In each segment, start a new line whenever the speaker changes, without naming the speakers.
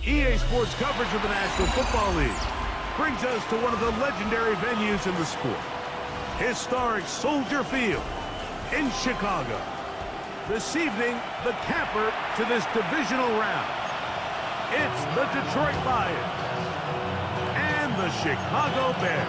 EA Sports coverage of the National Football League brings us to one of the legendary venues in the sport. Historic Soldier Field in Chicago. This evening, the capper to this divisional round. It's the Detroit Lions and the Chicago Bears.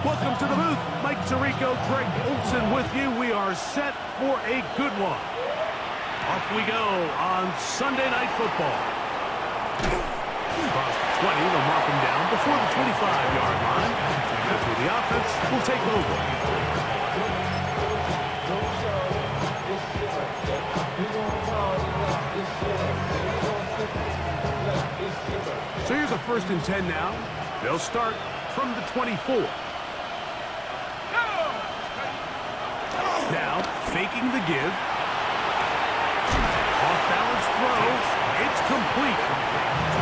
Welcome to the booth. Mike Tirico, Greg Olson with you. We are set for a good one. Off we go on Sunday Night Football. Across the 20, they'll mark him down before the 25-yard line. That's where the offense will take over. So here's a 1st and 10 now. They'll start from the 24. Now, faking the give. Off-balance throw. It's complete.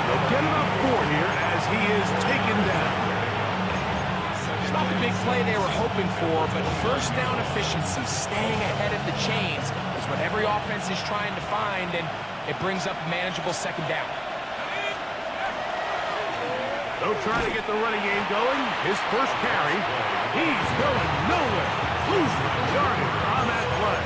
They'll get him up 4 here as he is taken down.
It's not the big play they were hoping for, but first down efficiency, staying ahead of the chains, is what every offense is trying to find, and it brings up a manageable 2nd down.
They'll try to get the running game going. His first carry. He's going nowhere. Losing yardage on that play.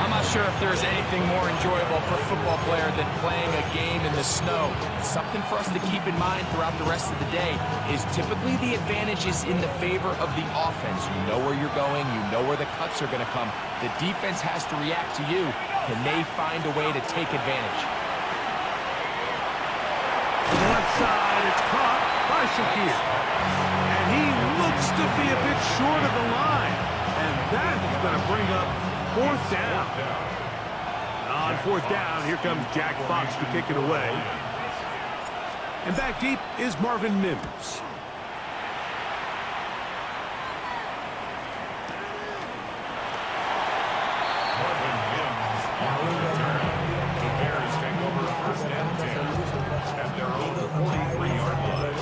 I'm not sure if there's anything more enjoyable for a football player than playing a game in the snow. Something for us to keep in mind throughout the rest of the day is typically the advantage is in the favor of the offense. You know where you're going. You know where the cuts are going to come. The defense has to react to you. Can they find a way to take advantage?
To the left side, it's caught by Shakir. And he looks to be a bit short of the line. And that is going to bring up 4th down. On 4th down, here comes Jack Fox to kick it away. And back deep is Marvin Mims.
Marvin Mims on the return. The Bears take over 1st and 10 at their own 43-yard line.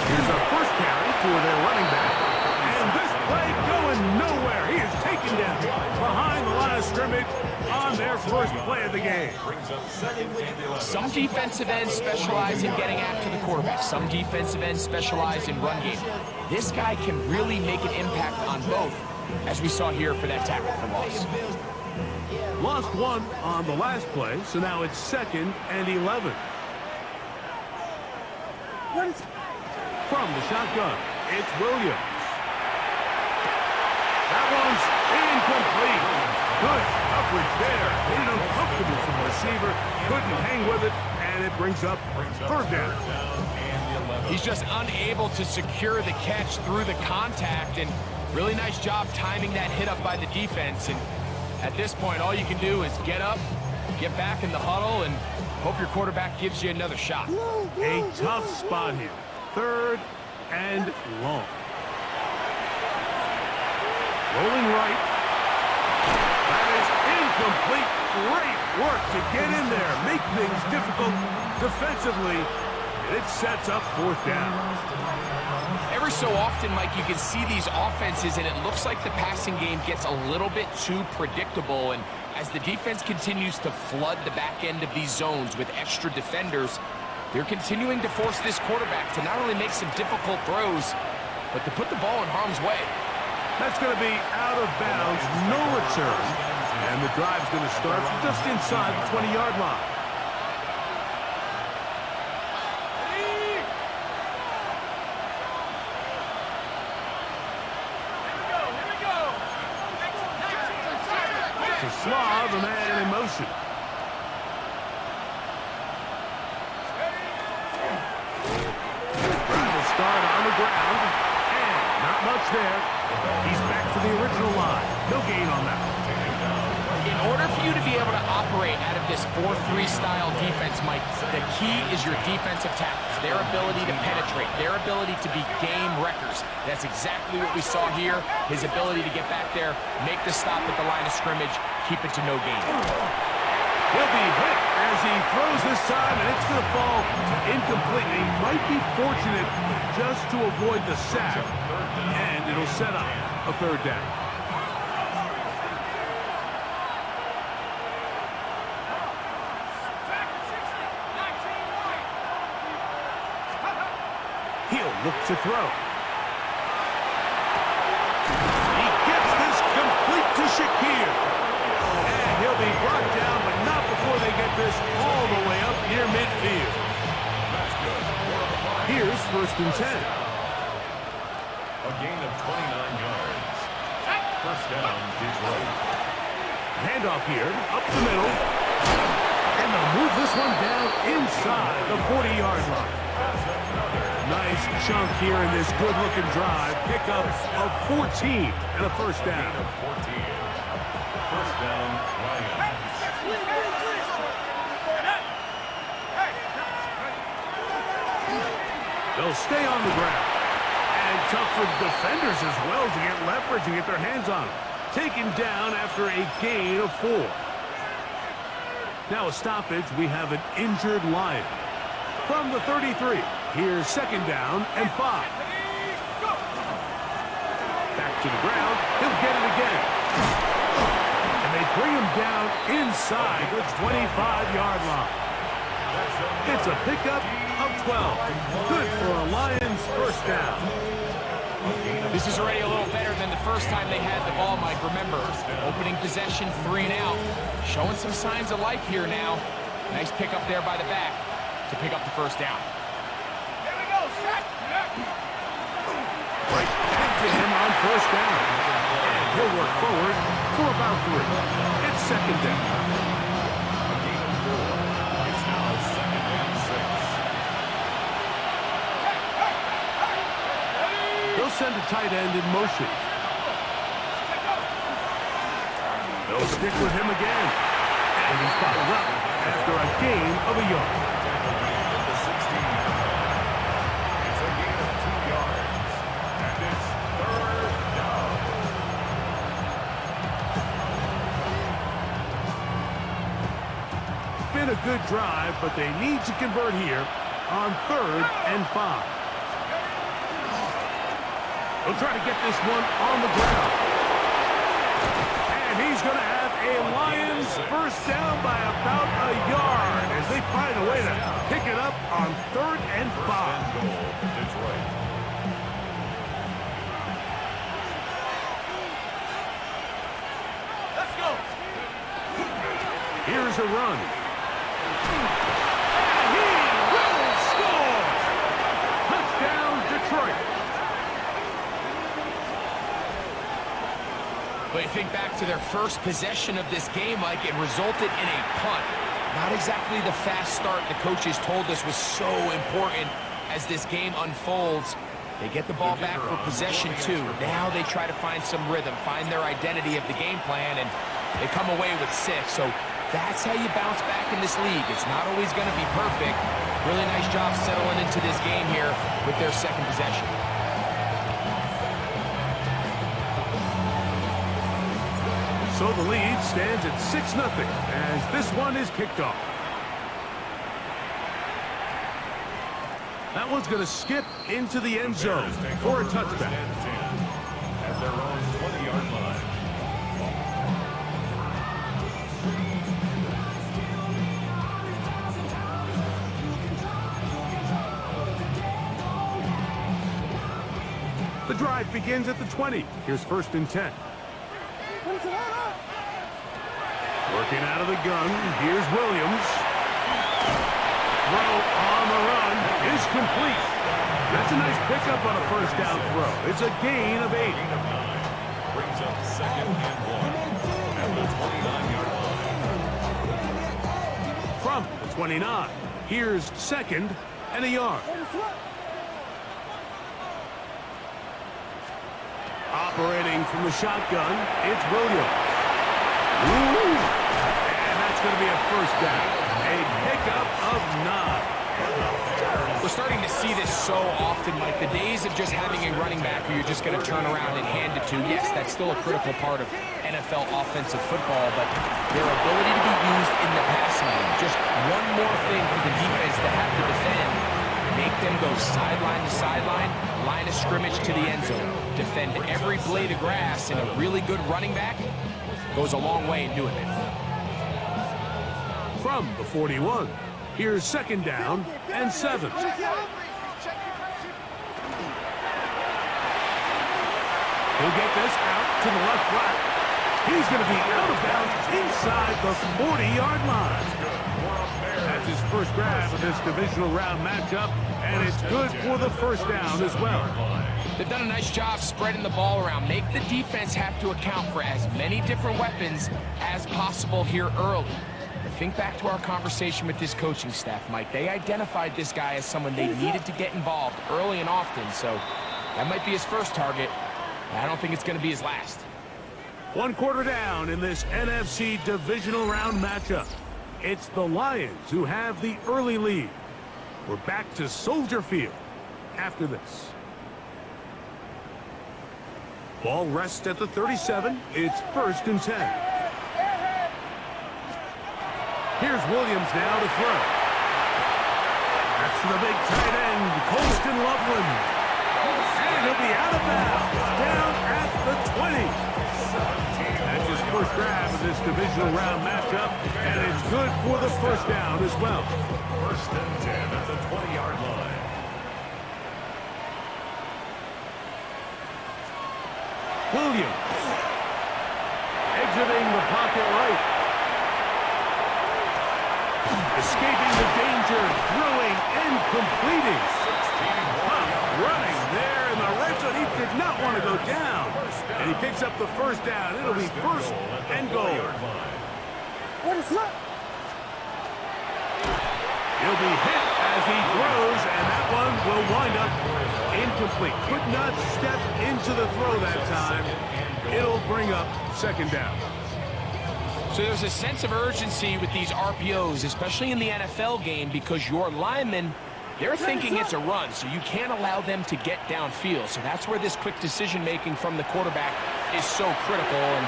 Here's a first carry for their running back. And this play going nowhere. He is taken down behind the line of scrimmage on their first play of the game.
Some defensive ends specialize in getting after the quarterback. Some defensive ends specialize in run game. This guy can really make an impact on both, as we saw here for that tackle for loss.
Lost 1 on the last play, so now it's 2nd and 11. From the shotgun, it's Williams. That one's incomplete. Good coverage there. Made it uncomfortable for the receiver. Couldn't hang with it, and it brings up 3rd down.
He's just unable to secure the catch through the contact, and really nice job timing that hit up by the defense. And at this point, all you can do is get up, get back in the huddle, and hope your quarterback gives you another shot.
A tough spot here. 3rd and long. Rolling right. That is incomplete. Great work to get in there. Make things difficult defensively. And it sets up 4th down.
Every so often, Mike, you can see these offenses, and it looks like the passing game gets a little bit too predictable. And as the defense continues to flood the back end of these zones with extra defenders, they're continuing to force this quarterback to not only make some difficult throws, but to put the ball in harm's way.
That's going to be out of bounds, no return. And the drive's going to start just inside the 20-yard line. To Slav, a man in motion. Drive will start on the ground, and not much there. He's back to the original line. No gain on that.
In order for you to be able to operate out of this 4-3 style defense, Mike, the key is your defensive tackles, their ability to penetrate, their ability to be game wreckers. That's exactly what we saw here, his ability to get back there, make the stop at the line of scrimmage, keep it to no gain.
He'll be hit as he throws this time, and it's going to fall incomplete. He might be fortunate just to avoid the sack, and it'll set up a third down. He'll look to throw. He gets this complete to Shakir. And he'll be brought down, but not before they get this all the way up near midfield. Here's 1st and 10.
A gain of 29 yards. First down, Detroit.
Handoff here, up the middle. And they'll move this one down inside the 40-yard line. Nice chunk here in this good-looking drive. Pickup of 14 and a first down.
14. First down, Lions.
They'll stay on the ground. And tough for defenders as well to get leverage and get their hands on him. Taken down after a gain of 4. Now a stoppage. We have an injured Lion. From the 33, here's 2nd down and 5. Back to the ground. He'll get it again. And they bring him down inside the 25-yard line. It's a pickup of 12. Good for a Lions first down.
This is already a little better than the first time they had the ball, Mike. Remember, opening possession, 3 and out. Showing some signs of life here now. Nice pickup there by the back to pick up the first down.
Here we go, set.
Right back to him on first down. And he'll work forward for about 3. It's 2nd down.
It's now 2nd and 6.
They'll send a tight end in motion. They'll stick with him again. And he's bottled up after a gain of a yard.
It's a gain of 2 yards. And it's 3rd down.
Been a good drive, but they need to convert here on 3rd and 5. They'll try to get this one on the ground. And he's going to have a Lions first down by about a yard as they find a way to pick it up on 3rd and 5.
Goal, Detroit.
Let's go.
Here's a run. And he will score! Touchdown, Detroit.
But you think back to their first possession of this game, like it resulted in a punt. Not exactly the fast start the coaches told us was so important as this game unfolds. They get the ball back for possession 2. Now they try to find some rhythm, find their identity of the game plan, and they come away with 6. So that's how you bounce back in this league. It's not always going to be perfect. Really nice job settling into this game here with their 2nd possession.
So the lead stands at 6-0 as this one is kicked off. That one's going to skip into the end zone for a touchback.
At their own 20-yard line.
The drive begins at the 20. Here's 1st and 10. Working out of the gun, here's Williams. Throw on the run is complete. That's a nice pickup on a first down throw. It's a gain of 8.
Brings up 2nd and 1 at the 29-yard line.
From the 29, here's 2nd and a yard. Operating from the shotgun, it's Williams. Ooh. And that's going to be a first down. A pickup of 9.
We're starting to see this so often, Mike. The days of just having a running back who you're just going to turn around and hand it to, yes, that's still a critical part of NFL offensive football, but their ability to be used in the passing game, just one more thing for the defense to have to defend, make them go sideline to sideline, line of scrimmage to the end zone, defend every blade of grass, and a really good running back goes a long way in doing that.
From the 41, here's second down and 7.
Check your
He'll get this out to the left flat. He's going to be out of bounds inside the 40-yard line. That's his first grab of this divisional round matchup, and it's good for the first down as well.
They've done a nice job spreading the ball around. Make the defense have to account for as many different weapons as possible here early. But think back to our conversation with this coaching staff, Mike. They identified this guy as someone they needed to get involved early and often, so that might be his first target. I don't think it's going to be his last.
1 quarter down in this NFC divisional round matchup. It's the Lions who have the early lead. We're back to Soldier Field after this. Ball rests at the 37. It's 1st and 10. Here's Williams now to throw. That's the big tight end, Colston Loveland. And he'll be out of bounds, down at the 20. That's his first grab of this divisional round matchup, and it's good for the first down as well.
1st and 10 at the 20-yard line.
Williams exiting the pocket right. Escaping the danger, throwing and completing. Running there in the red zone. He did not want to go down. And he picks up the first down. It'll be 1st and goal.
What is that?
He'll be hit as he throws, and that one will wind up incomplete. Could not step into the throw that time. It'll bring up 2nd down.
So there's a sense of urgency with these RPOs, especially in the NFL game, because your linemen, they're thinking it's a run, so you can't allow them to get downfield. So that's where this quick decision-making from the quarterback is so critical, and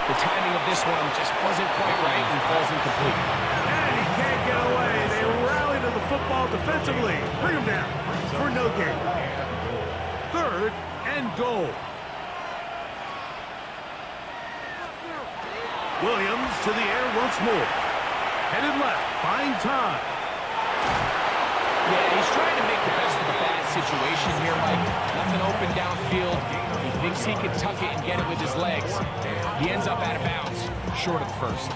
the timing of this one just wasn't quite right and falls incomplete.
And he can't get away. They rally to the football defensively. Bring him down for no gain. 3rd and goal. Williams to the air once more. Headed left, buying time.
Yeah, he's trying to make the best of a bad situation here, Mike. Nothing open downfield. He thinks he can tuck it and get it with his legs. He ends up out of bounds, short of the 1st.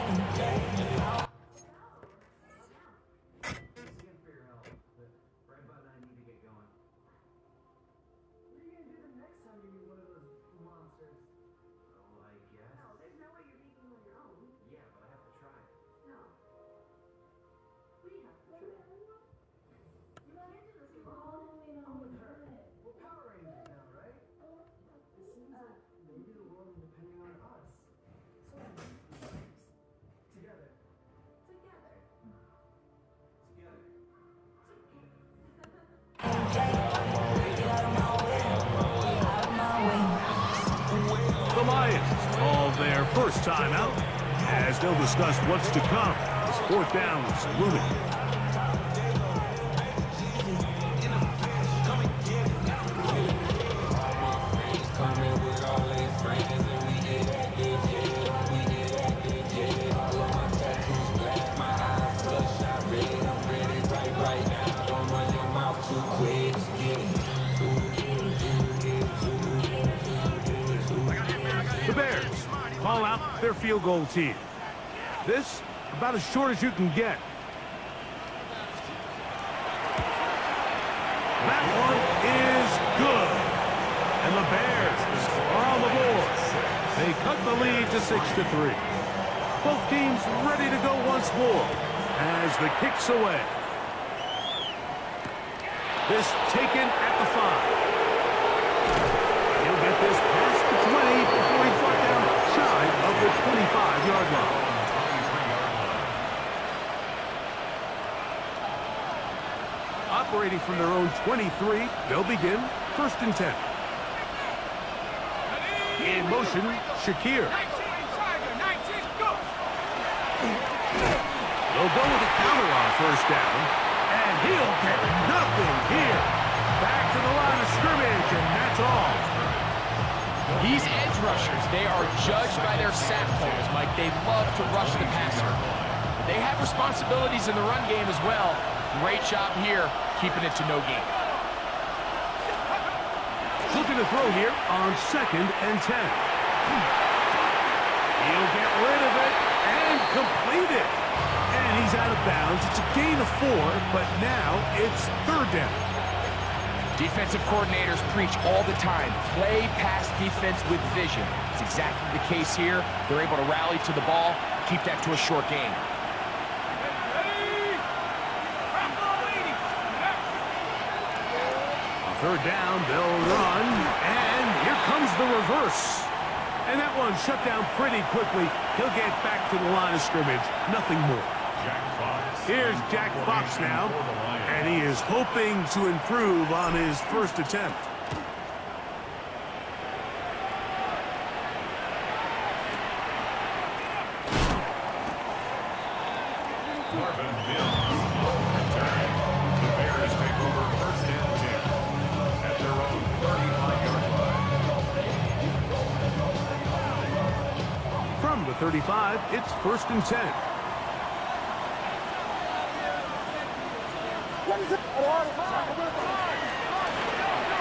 The Lions call their first timeout as they'll discuss what's to come as 4th down is looming. The Bears call out their field goal team. This about as short as you can get. That one is good. And the Bears are on the board. They cut the lead to 6-3. Both teams ready to go once more as the kick's away. This taken at the 5. He'll get this past the 20 before he's brought down shy of the 25-yard line.
23-yard line.
Operating from their own 23, they'll begin 1st and 10. In motion, Shakir. They'll go with a counter on 1st down, and he'll get nothing here. Back to the line of scrimmage, and that's all.
These edge rushers, they are judged by their sack totals, Mike. They love to rush the passer. But they have responsibilities in the run game as well. Great job here, keeping it to no gain.
Looking to throw here on 2nd and 10. He'll get rid of it and complete it. And he's out of bounds. It's a gain of 4, but now it's 3rd down.
Defensive coordinators preach all the time, play pass defense with vision. It's exactly the case here. They're able to rally to the ball, keep that to a short game.
On 3rd down, they'll run, and here comes the reverse. And that one shut down pretty quickly. He'll get back to the line of scrimmage. Nothing more.
Jack Fox.
Here's Jack Fox now, and he is hoping to improve on his first attempt.
Marvin Mims on return. The Bears take over 1st and 10 at their own 35-yard line.
From the 35, it's 1st and 10.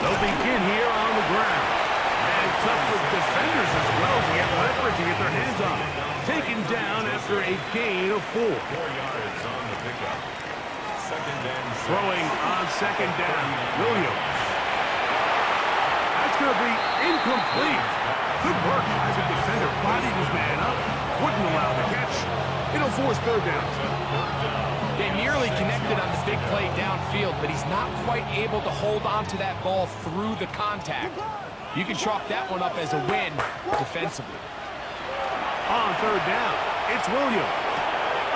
They'll begin here on the ground. And tough with defenders as well to get leverage to get their hands on. Taken down after a gain of 4.
4 yards on the pickup. 2nd and 6.
Throwing on 2nd down, Williams. That's going to be incomplete. Good work as a defender bodied his man up. Wouldn't allow the catch. It'll force 3rd down.
They nearly connected on the big play downfield, but he's not quite able to hold on to that ball through the contact. You can chalk that one up as a win defensively.
On 3rd down, it's Williams.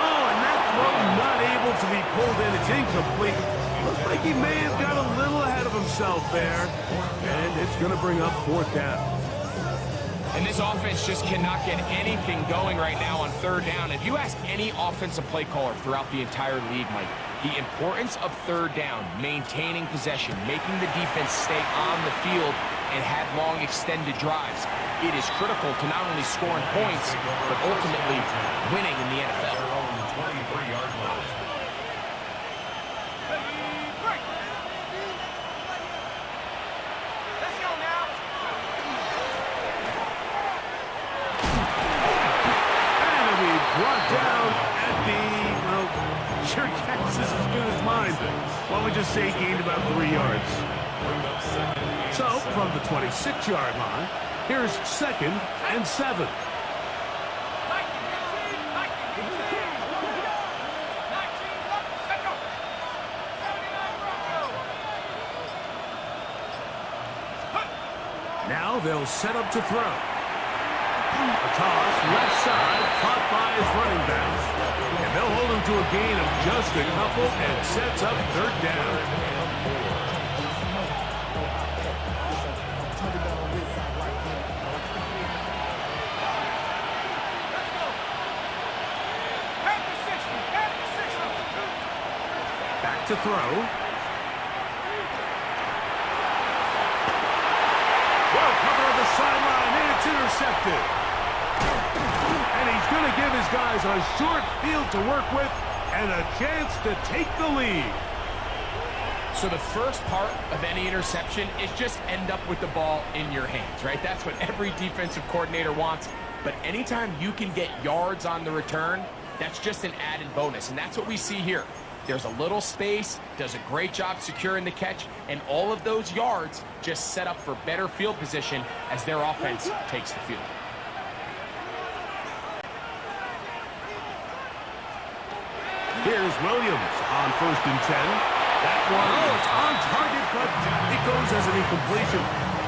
Oh, and that throw not able to be pulled in. It's incomplete. Looks like he may have got a little ahead of himself there. And it's going to bring up 4th down.
And this offense just cannot get anything going right now on 3rd down. If you ask any offensive play caller throughout the entire league, Mike, the importance of 3rd down, maintaining possession, making the defense stay on the field and have long extended drives, it is critical to not only scoring points, but ultimately winning in the NFL.
Their own 23-yard line.
Brought down at the, well, your guess is as good as mine. Why don't we just say he gained about 3 yards. So, from the 26-yard line, here's 2nd and 7. Now they'll set up to throw. A toss, left side, caught by his running back. And they'll hold him to a gain of just a couple and sets up 3rd down. Back to throw. Well covered on the sideline, and it's intercepted. And he's going to give his guys a short field to work with and a chance to take the lead.
So the first part of any interception is just end up with the ball in your hands, right? That's what every defensive coordinator wants. But anytime you can get yards on the return, that's just an added bonus. And that's what we see here. There's a little space, does a great job securing the catch, and all of those yards just set up for better field position as their offense takes the field.
Here's Williams on 1st and 10. That one, it's on target, but it goes as an incompletion.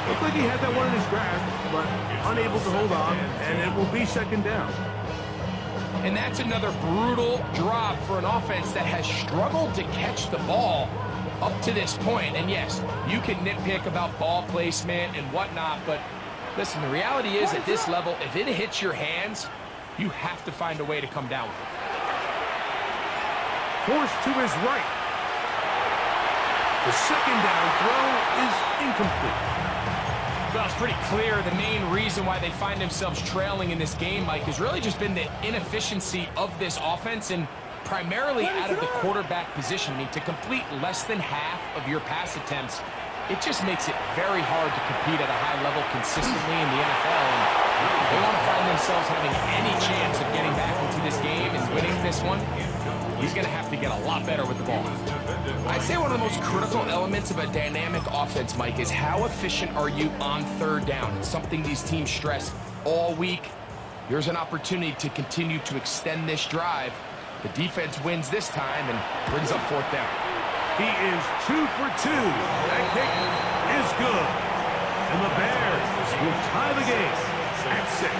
Looked like he had that one in his grasp, but unable to hold on, and it will be second down.
And that's another brutal drop for an offense that has struggled to catch the ball up to this point. And yes, you can nitpick about ball placement and whatnot, but listen, the reality is at this level, if it hits your hands, you have to find a way to come down with it.
Forced to his right. The second down throw is incomplete.
Well, it's pretty clear the main reason why they find themselves trailing in this game, Mike, has really just been the inefficiency of this offense and primarily out of the quarterback position. I mean, to complete less than half of your pass attempts, it just makes it very hard to compete at a high level consistently in the NFL. And they want to find themselves having any chance of getting back into this game and winning this one. He's going to have to get a lot better with the ball. I'd say one of the most critical elements of a dynamic offense, Mike, is how efficient are you on third down. It's something these teams stress all week. Here's an opportunity to continue to extend this drive. The defense wins this time and brings up fourth down.
He is 2 for 2. That kick is good. And the Bears will tie the game at 6.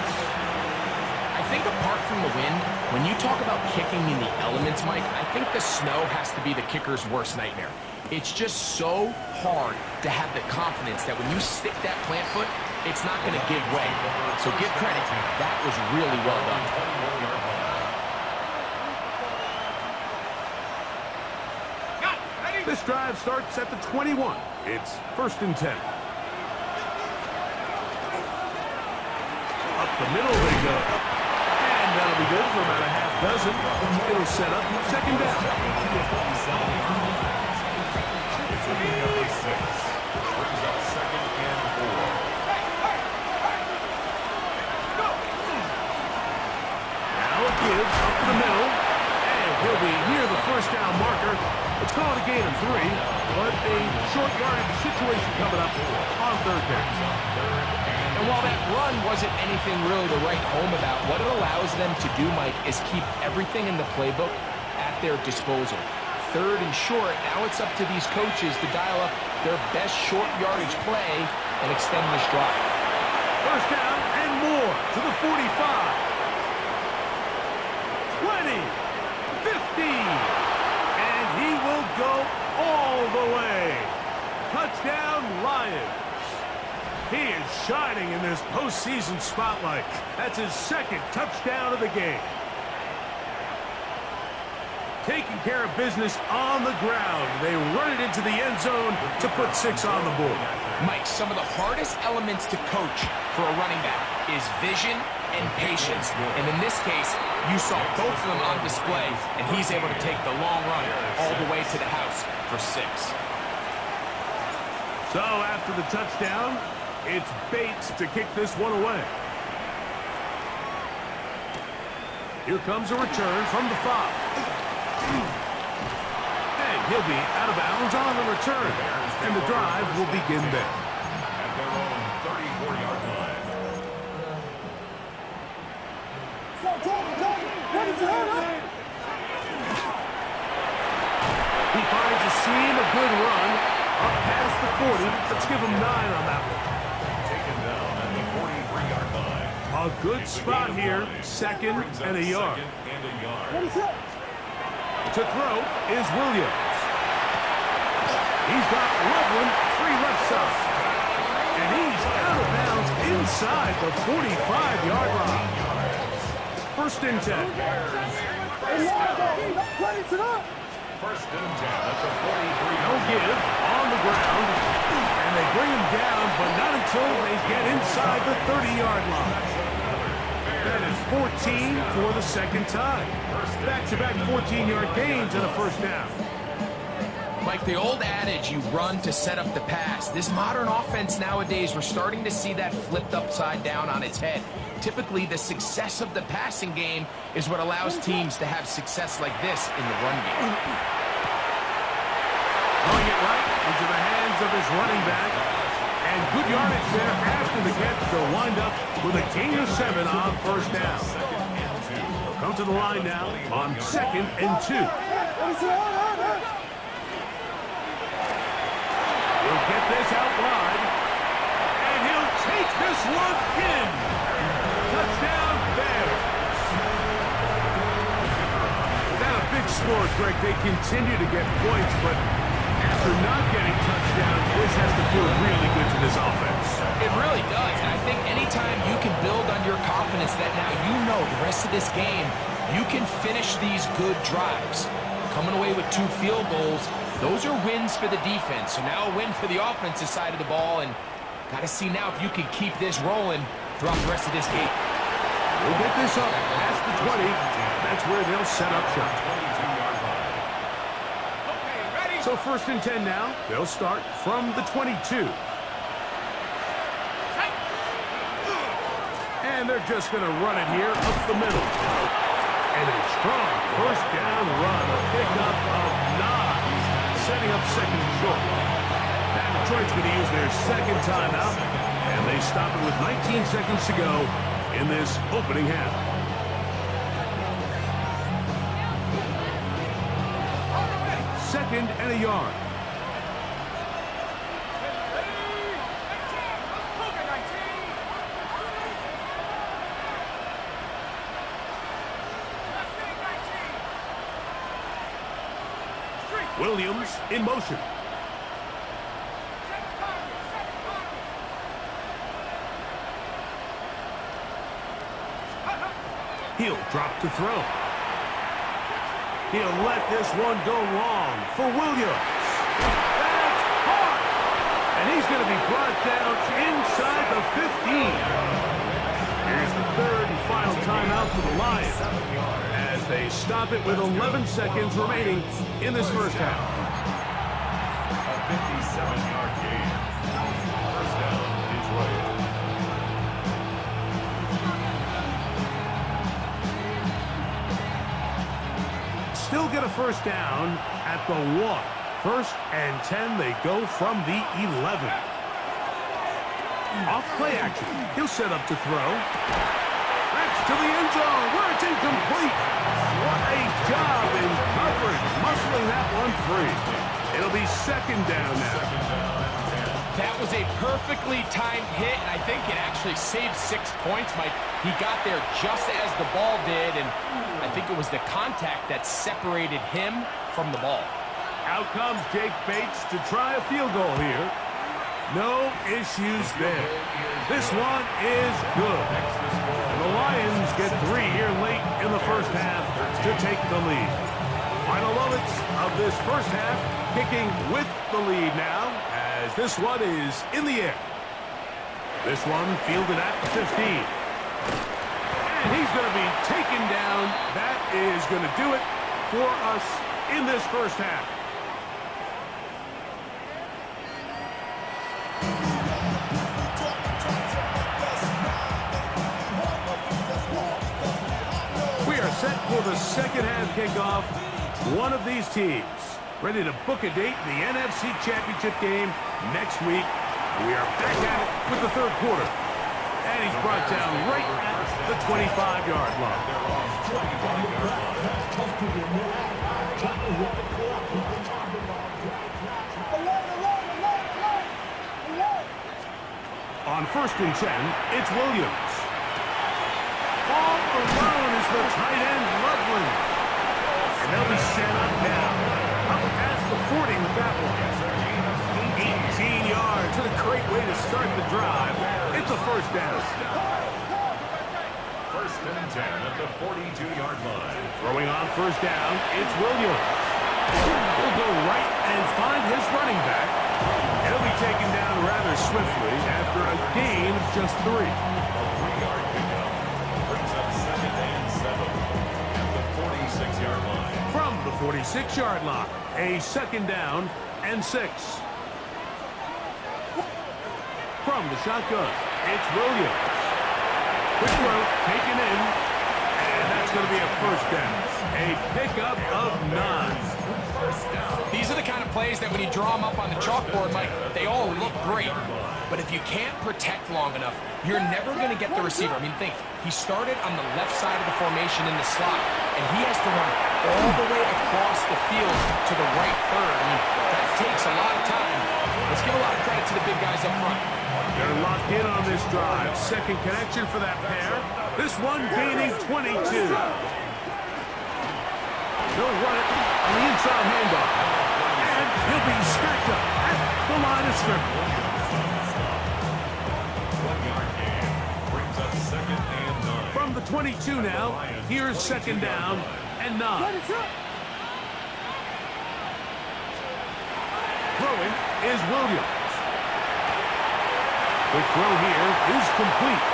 I think apart from the wind, when you talk about kicking in the elements, Mike, I think the snow has to be the kicker's worst nightmare. It's just so hard to have the confidence that when you stick that plant foot, it's not going to give way. So give credit. That was really well done.
This drive starts at the 21. It's 1st and 10. Up the middle they go. And that'll be good for about a half dozen. It'll set up second down.
It's a gain of 6. Brings up 2nd and 4.
Now it gives up the middle. And he'll be near the first down marker. It's called a gain of 3, but a short yardage situation coming up on third down.
And while that run wasn't anything really to write home about, what it allows them to do, Mike, is keep everything in the playbook at their disposal. Third and short, now it's up to these coaches to dial up their best short yardage play and extend this drive.
First down and more to the 45. 20. 50. And he will go all the way. Touchdown, Lions. He is shining in this postseason spotlight. That's his 2nd touchdown of the game. Taking care of business on the ground. They run it into the end zone to put 6 on the board.
Mike, some of the hardest elements to coach for a running back is vision and patience. And in this case, you saw both of them on display, and he's able to take the long run all the way to the house for 6.
So after the touchdown, it's Bates to kick this one away. Here comes a return from the 5. And he'll be out of bounds on the return. And the drive will begin there.
At their own 34-yard line.
He finds a seam, a good run, up past the 40. Let's give him 9 on that one.
Taken down at the 43-yard line.
A good spot here, 2nd and a yard. To throw is Williams. He's got Loveland free left side. And he's out of bounds inside the 45-yard line. 1st and 10.
First and 10 at the 43.
No give on the ground. And they bring him down, but not until they get inside the 30-yard line. That is 14 for the 2nd time. Back-to-back 14-yard gains and a first down.
Mike, the old adage, you run to set up the pass. This modern offense nowadays, we're starting to see that flipped upside down on its head. Typically, the success of the passing game is what allows teams to have success like this in the run game.
Throwing it right into the hands of his running back. And good yardage there after the catch to wind up with a gain of 7 on first down. They'll come to the line now on 2nd and 2. He'll get this out wide. one in. Touchdown, Bears. Without a big score, Greg, they continue to get points, but after not getting touchdowns, this has to feel really good to this offense.
It really does, and I think anytime you can build on your confidence that now you know the rest of this game, you can finish these good drives. Coming away with 2 field goals, those are wins for the defense. So now a win for the offensive side of the ball, and got to see now if you can keep this rolling throughout the rest of this game.
We'll get this up past the 20. That's where they'll set up shop. So 1st and 10 now. They'll start from the 22. And they're just going to run it here up the middle. And a strong 1st down run. A pickup of 9. Setting up 2nd and short. Now Detroit's going to use their 2nd timeout. And they stop it with 19 seconds to go in this opening half. Second and a yard. Williams in motion. He'll drop to throw. He'll let this one go long for Williams. That's hard. And he's going to be brought down inside the 15. Here's the 3rd and final timeout for the Lions as they stop it with 11 seconds remaining in this first half.
A 57-yard gain. 1st down, Detroit.
Still get a 1st down at the 1. 1st and 10, they go from the 11. Off play action. He'll set up to throw. That's to the end zone where it's incomplete. What a job in coverage, muscling that one free. It'll be 2nd down now.
That was a perfectly timed hit, and I think it actually saved 6 points, Mike. He got there just as the ball did, and I think it was the contact that separated him from the ball.
Out comes Jake Bates to try a field goal here. No issues there. This one is good. The Lions get 3 here late in the first half to take the lead. Final moments of this first half, kicking with the lead now, as this one is in the air. This one fielded at the 15. And he's going to be taken down. That is going to do it for us in this first half. We are set for the second half kickoff. One of these teams ready to book a date in the NFC Championship game next week. We are back at it with the 3rd quarter. And he's brought down right at the 25-yard line. On 1st and 10, it's Williams. All alone is the tight end, Loveland. And they'll be set up now. Up past the 40 with that one. 18 yards. And a great way to start the drive. It's a 1st down.
1st and 10 at the 42-yard line.
Throwing on 1st down, it's Williams. He'll go right and find his running back. He'll be taken down rather swiftly after a gain of just 3.
A 3-yard pickup brings up 2nd and 7 at the 46-yard line.
From the 46-yard line, a 2nd down and 6. From the shotgun, it's Williams. Quick throw, taken in, and that's going to be a 1st down. A pickup of 9.
These are the kind of plays that when you draw them up on the chalkboard, Mike, they all look great. But if you can't protect long enough, you're never going to get the receiver. I mean, think, he started on the left side of the formation in the slot, and he has to run all the way across the field to the right third. I mean, that takes a lot of time. Let's give a lot of credit to the big guys guys up front.
They're locked in on this drive. Second connection for that pair. This one gaining 22. They'll run it on the inside handoff. And he'll be stacked up at the line of scrimmage.
1-yard gain brings up 2nd and 9.
From the 22 now, here's 2nd down and 9. Throwing is Williams. The throw here is complete.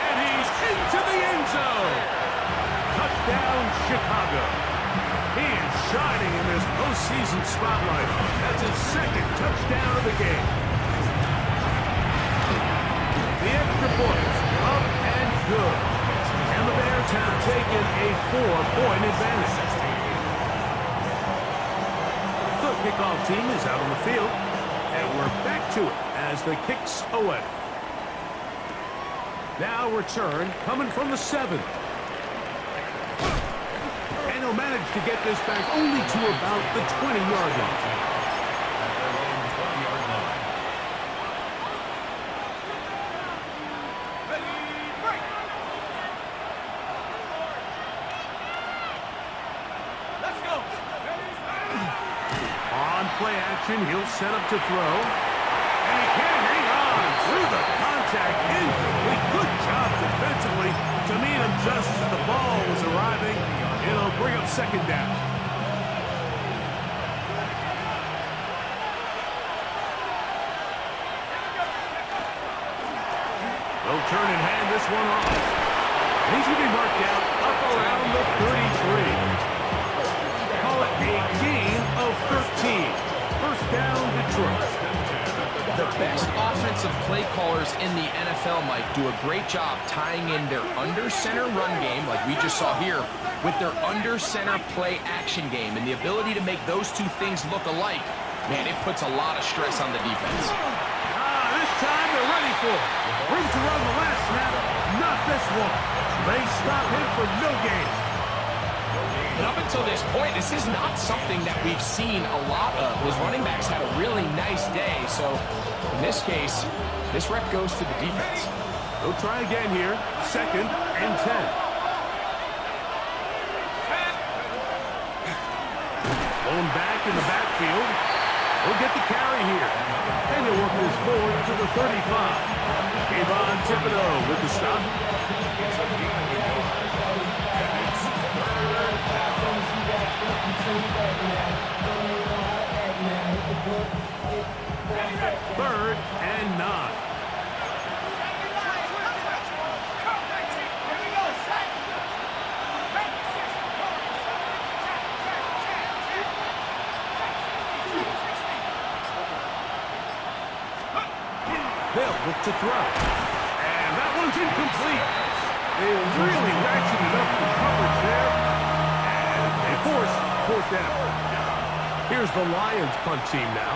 And he's into the end zone. Touchdown, Chicago. He is shining in this postseason spotlight. That's his 2nd touchdown of the game. The extra point, up and good. And the Bears have taken a 4-point advantage. The kickoff team is out on the field, and we're back to it as the kicks away. Now return coming from the 7. And he'll manage to get this back only to about the 20-yard line. Play action, he'll set up to throw. And he can't hang on through the contact. Incomplete. Good job defensively to meet him just as the ball was arriving. It'll bring up 2nd down. They'll turn and hand this one off. He's going to be marked out up around the 33. Call it a gain of 13. First down, Detroit.
The best offensive play callers in the NFL, Mike, do a great job tying in their under-center run game, like we just saw here, with their under-center play action game. And the ability to make those two things look alike, man, it puts a lot of stress on the defense.
This time they're ready for it. Room to run the last snap, not this one. They stop him for no gain.
And up until this point, this is not something that we've seen a lot of. His running backs had a really nice day. So in this case, this rep goes to the defense.
They'll try again here. 2nd and 10. Going back in the backfield. He'll get the carry here. And he'll work his forward to the 35. Kayvon Thibodeau with the stop. Third and 9. They'll look to throw. And that one's incomplete. They really ratcheted up the coverage there. And they force 4th down. Here's the Lions punt team now.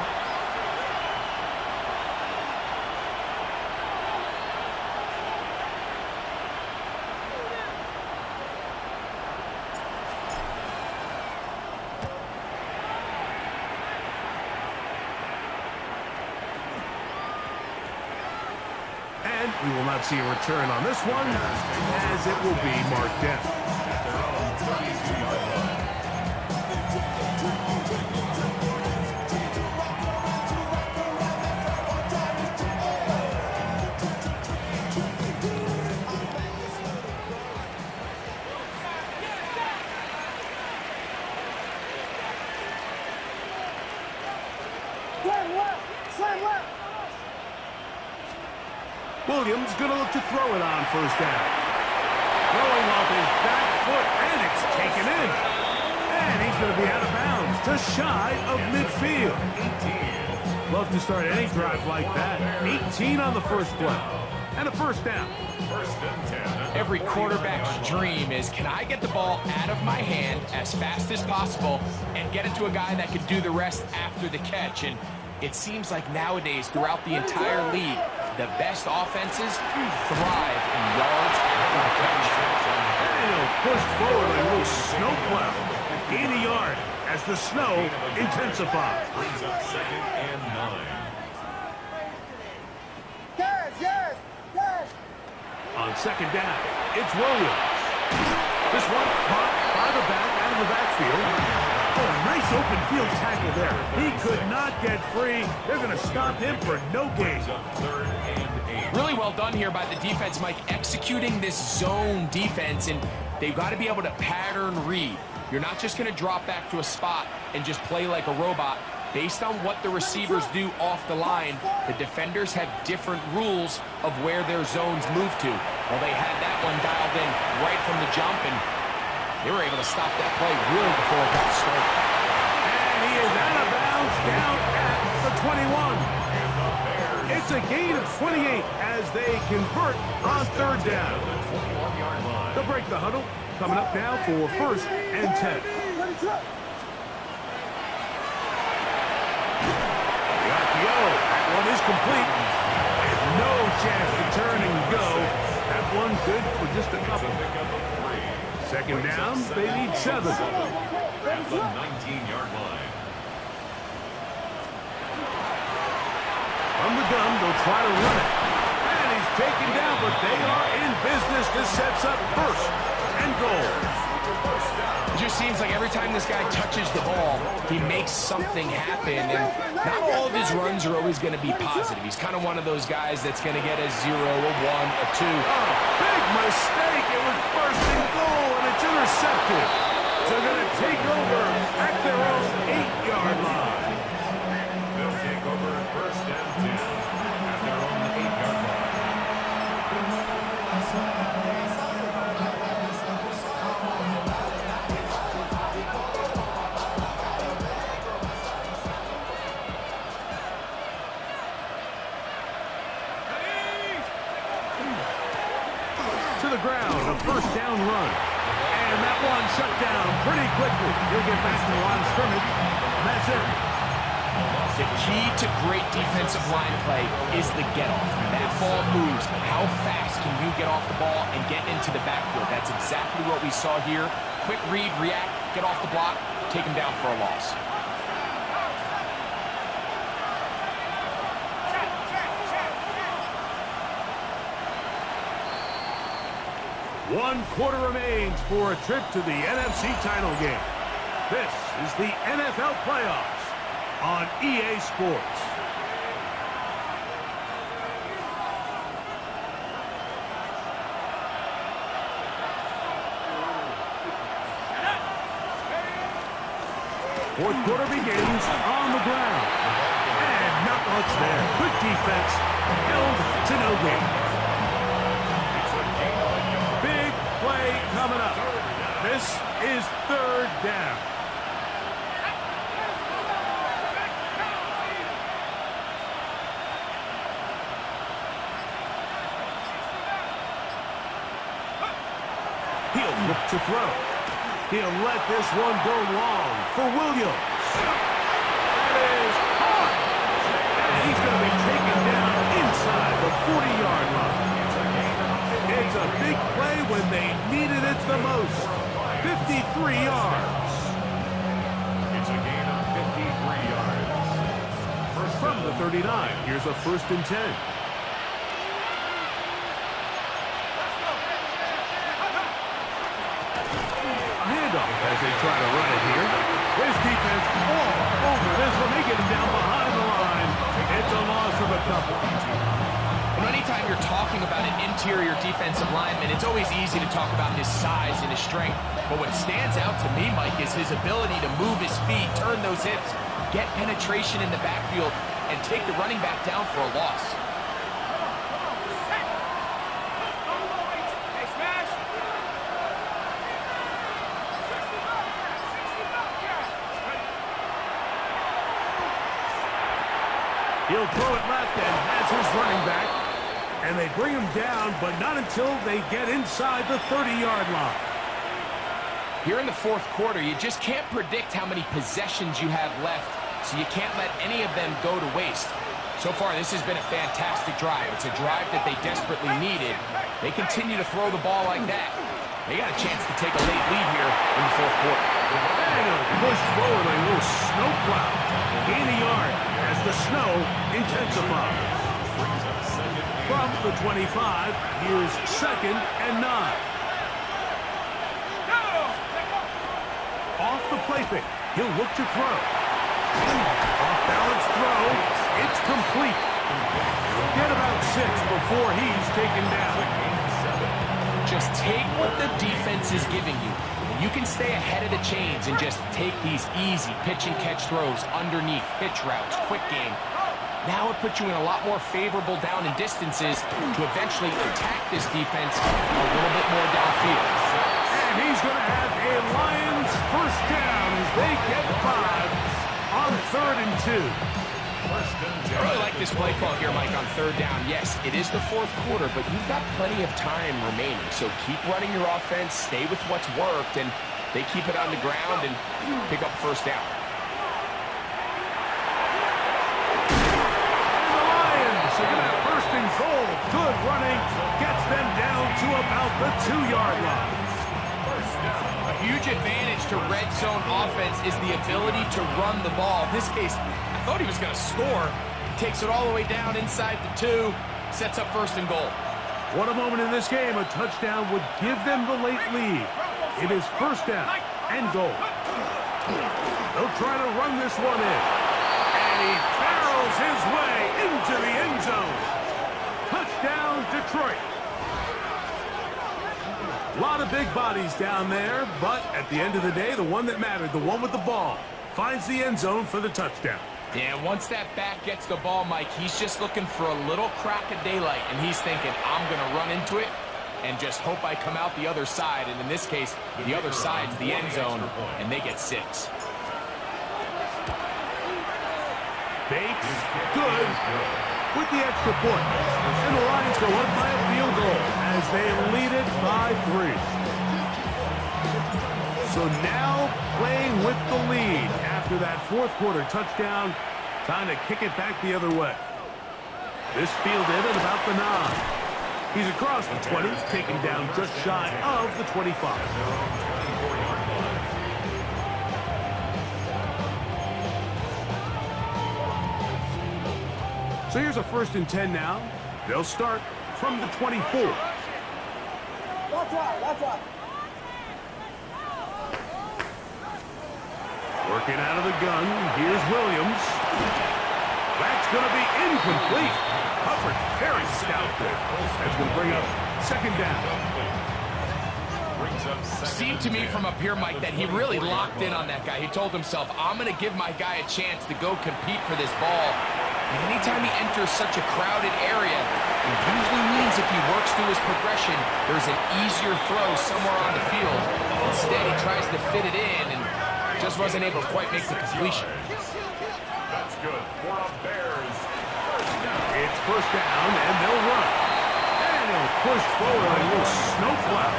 And we will not see a return on this one, as it will be marked down. Williams going to look to throw it on 1st down. Throwing off his back foot, and it's taken in. And he's going to be out of bounds, just shy of midfield. Love to start any drive like that. 18 on the first play. And a 1st down.
1st and 10.
Every quarterback's dream is, can I get the ball out of my hand as fast as possible and get it to a guy that can do the rest after the catch? And it seems like nowadays, throughout the entire league, the best offenses thrive in yards after the catch.
And he'll push forward like a little snowplow. Gain a yard as the snow intensifies.
Brings up 2nd and 9.
On second down, it's Williams. This one caught by the back out of the backfield. Oh, a nice open field tackle there. He could not get free. They're going to stop him for no gain.
Third and 8.
Really well done here by the defense, Mike, executing this zone defense, and they've got to be able to pattern read. You're not just going to drop back to a spot and just play like a robot. Based on what the receivers do off the line, the defenders have different rules of where their zones move to. Well, they had that one dialed in right from the jump, and they were able to stop that play really before it got started.
And he is out of bounds down at the 21. It's a gain of 28 as they convert on third down. They'll break the huddle. Coming up now for first and 10. That one is complete. And no chance to turn and go. That one good for just a couple. Second down, they need 7.
At the 19-yard line.
From the gun, they'll try to run it. And he's taken down, but they are in business. This sets up first and goal.
It just seems like every time this guy touches the ball, he makes something happen, and not all of his runs are always going to be positive. He's kind of one of those guys that's going to get a 0, a 1, a 2.
Oh, big mistake. It was first and goal, and it's intercepted. They're going to take over at their own 8-yard line.
They'll take over first and 10 at their own 8-yard line.
To the ground, a first down run. And that one shut down pretty quickly. He'll get back to the line of scrimmage. And that's it.
The key to great defensive line play is the get-off. When that ball moves, how fast can you get off the ball and get into the backfield? That's exactly what we saw here. Quick read, react, get off the block, take him down for a loss.
One quarter remains for a trip to the NFC title game. This is the NFL playoffs on EA Sports. Fourth quarter begins on the ground. And not much there. Good defense. Held to no gain. Big play coming up. This is third down. He'll look to throw. He'll let this one go long for Williams. That is hard. And he's going to be taken down inside the 40-yard line. It's a big play when they needed it the most. 53 yards.
It's a gain of 53 yards.
From the 39, here's a first and 10. A handoff as they try to run it here. His defense all over this one. They get him down behind the line. It's a loss of a couple.
Anytime you're talking about an interior defensive lineman, it's always easy to talk about his size and his strength. But what stands out to me, Mike, is his ability to move his feet, turn those hips, get penetration in the backfield, and take the running back down for a loss.
He'll throw it left and has his running back. And they bring him down, but not until they get inside the 30-yard line.
Here in the fourth quarter, you just can't predict how many possessions you have left, so you can't let any of them go to waste. So far, this has been a fantastic drive. It's a drive that they desperately needed. They continue to throw the ball like that. They got a chance to take a late lead here in the fourth quarter.
And a push forward like a little snow plow. Gain a yard as the snow intensifies.
Brings up second
From the 25, here's 2nd and 9. Off the play fake. He'll look to throw. Off-balance throw. It's complete. Get about 6 before he's taken down.
Just take what the defense is giving you. And you can stay ahead of the chains and just take these easy pitch and catch throws underneath, pitch routes, quick game. Now it puts you in a lot more favorable down and distances to eventually attack this defense a little bit more downfield.
And he's going to have a Lions first down as they get 5 on 3rd and 2.
I really like this play call here, Mike, on 3rd down. Yes, it is the 4th quarter, but you've got plenty of time remaining. So keep running your offense, stay with what's worked, and they keep it on the ground and pick up 1st down.
And the Lions are going to have 1st and goal. Good running. Gets them down to about the 2-yard line.
A huge advantage to red zone offense is the ability to run the ball. In this case, I thought he was going to score. Takes it all the way down inside the 2. Sets up 1st and goal.
What a moment in this game. A touchdown would give them the late lead. It is 1st down and goal. They'll try to run this one in. And he barrels his way into the end zone. Touchdown, Detroit. A lot of big bodies down there, but at the end of the day, the one that mattered, the one with the ball, finds the end zone for the touchdown.
Yeah, once that back gets the ball, Mike, he's just looking for a little crack of daylight, and he's thinking, I'm going to run into it and just hope I come out the other side. And in this case, the other side's the end zone, and they get 6.
Bates, good, with the extra point. And the Lions go up by a field goal as they lead it by 3. So now playing with the lead after that 4th quarter touchdown, trying to kick it back the other way. This fielded at about the 9. He's across the 20, taken down just shy of the 25. So here's a 1st and 10 now. They'll start from the 24.
That's right.
Working out of the gun, here's Williams. That's going to be incomplete. Coverage very stout there. That's going to bring up 2nd down.
Seemed to me from up here, Mike, that he really locked in on that guy. He told himself, I'm going to give my guy a chance to go compete for this ball. And anytime he enters such a crowded area, it usually means if he works through his progression, there's an easier throw somewhere on the field. Instead, he tries to fit it in and just wasn't able to quite make the completion.
That's good for a Bears.
It's 1st down, and they'll run. And he'll push forward like a little snowplow.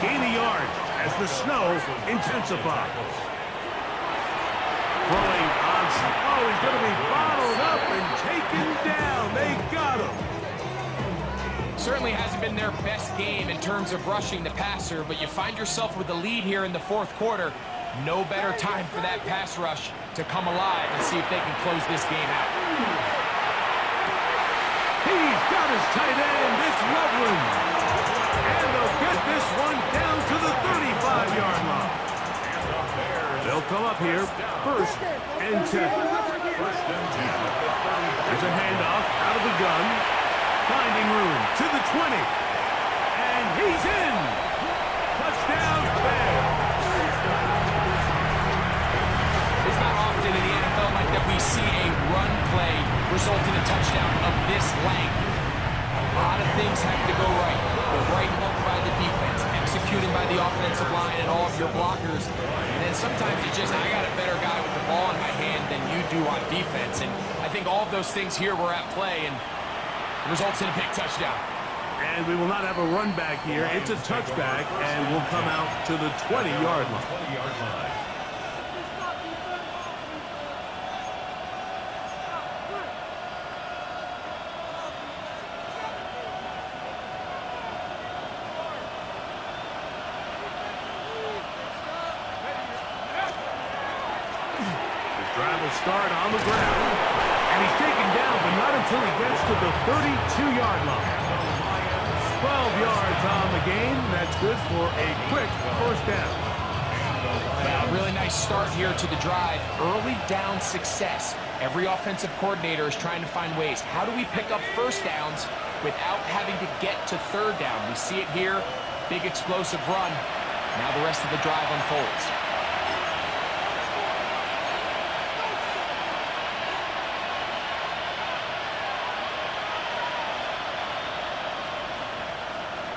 Gain a yard as the snow intensifies. Throwing on. Oh, he's going to be bottled up and taken down. They got him.
Certainly hasn't been their best game in terms of rushing the passer, but you find yourself with the lead here in the 4th quarter. No better time for that pass rush to come alive and see if they can close this game out.
He's got his tight end. It's Loveland. And they'll get this one down to the 35-yard line. They'll come up here 1st and 10. There's a handoff out of the gun. Finding room to the 20. And he's in. Touchdown, Bears.
It's not often in the NFL like that we see a run play result in a touchdown of this length. A lot of things have to go right. The right look by the defense, executing by the offensive line and all of your blockers. And then sometimes it's just, I got a better guy with the ball in my hand than you do on defense. And I think all of those things here were at play, and it results in a big touchdown.
And we will not have a run back here. It's a touchback, and will come out to the 20-yard line. Drive will start on the ground, and he's taken down, but not until he gets to the 32-yard line. 12 yards on the game. That's good for a quick first down.
Well, really nice start here to the drive. Early down success. Every offensive coordinator is trying to find ways. How do we pick up first downs without having to get to third down? We see it here. Big explosive run. Now the rest of the drive unfolds.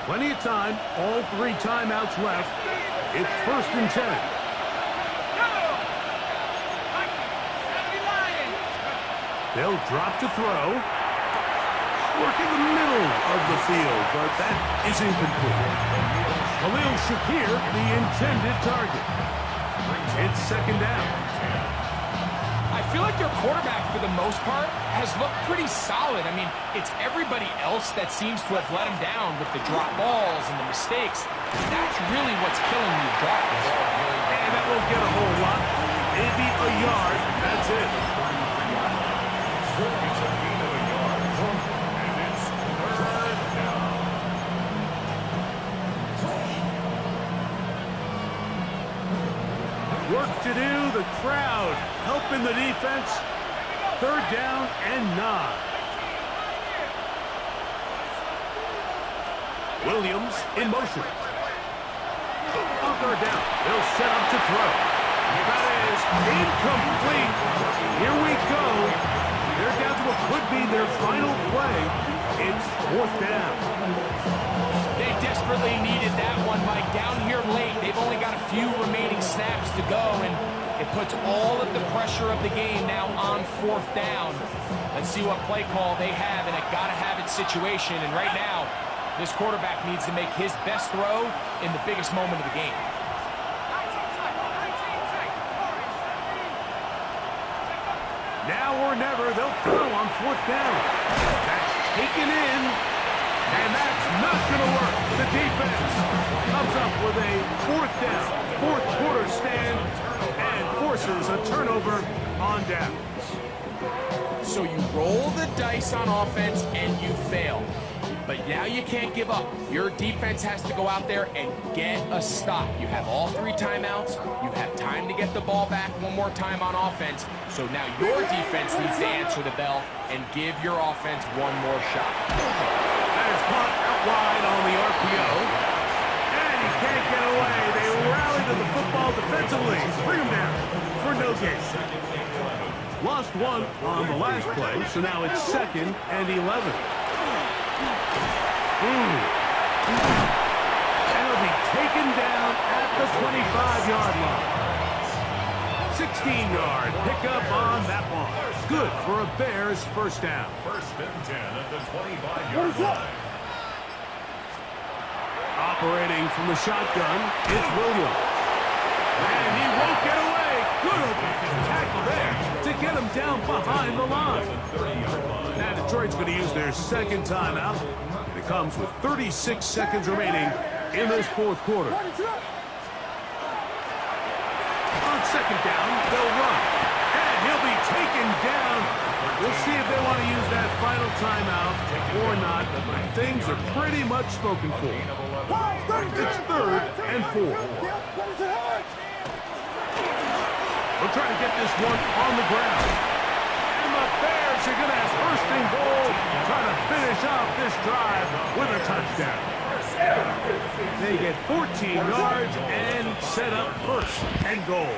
Plenty of time. All 3 timeouts left. It's 1st and 10. They'll drop to throw. Work in the middle of the field, but that is incomplete. Khalil Shakir, the intended target. It's 2nd down.
I feel like their quarterback, for the most part, has looked pretty solid. I mean, it's everybody else that seems to have let him down with the drop balls and the mistakes. That's really what's killing these drives.
And that won't get a whole lot. Maybe a yard. That's it.
It's a gain of a yard. And it's 3rd down.
Work to do. The crowd helping the defense. 3rd down and 9. Williams in motion. On 3rd down. They'll set up to throw. That is incomplete. Here we go. They're down to what could be their final play. It's 4th down.
They desperately needed that one, Mike. Down here late, they've only got a few remaining snaps to go, and it puts all of the pressure of the game now on 4th down. Let's see what play call they have in a gotta-have-it situation, and right now, this quarterback needs to make his best throw in the biggest moment of the game.
Now or never, they'll throw on 4th down. That's taken in, and that's not going to work. The defense comes up with a 4th down, 4th quarter stand, and forces a turnover on downs.
So you roll the dice on offense and you fail. But now you can't give up. Your defense has to go out there and get a stop. You have all 3 timeouts. You have time to get the ball back one more time on offense. So now your defense needs to answer the bell and give your offense one more shot.
That is caught out wide on the RPO. And he can't get away. They rally to the football defensively. Bring him down for no gain. Lost 1 on the last play, so now it's 2nd and 11. And he'll be taken down at the 25-yard line. 16-yard pickup on that one. Good for a Bears first down.
1st and 10 at the 25-yard line.
Operating from the shotgun, it's Williams. And he won't get away. Good open tackle there to get him down behind the line. Now Detroit's going to use their 2nd timeout. It comes with 36 seconds remaining in this 4th quarter. On 2nd down, they'll run. And he'll be taken down. We'll see if they want to use that final timeout or not. Things are pretty much spoken for. It's 3rd and 4. We'll try to get this one on the ground. And the Bears are going to have 1st and goal, trying to finish off this drive with a touchdown. They get 14 yards and set up 1st and goal.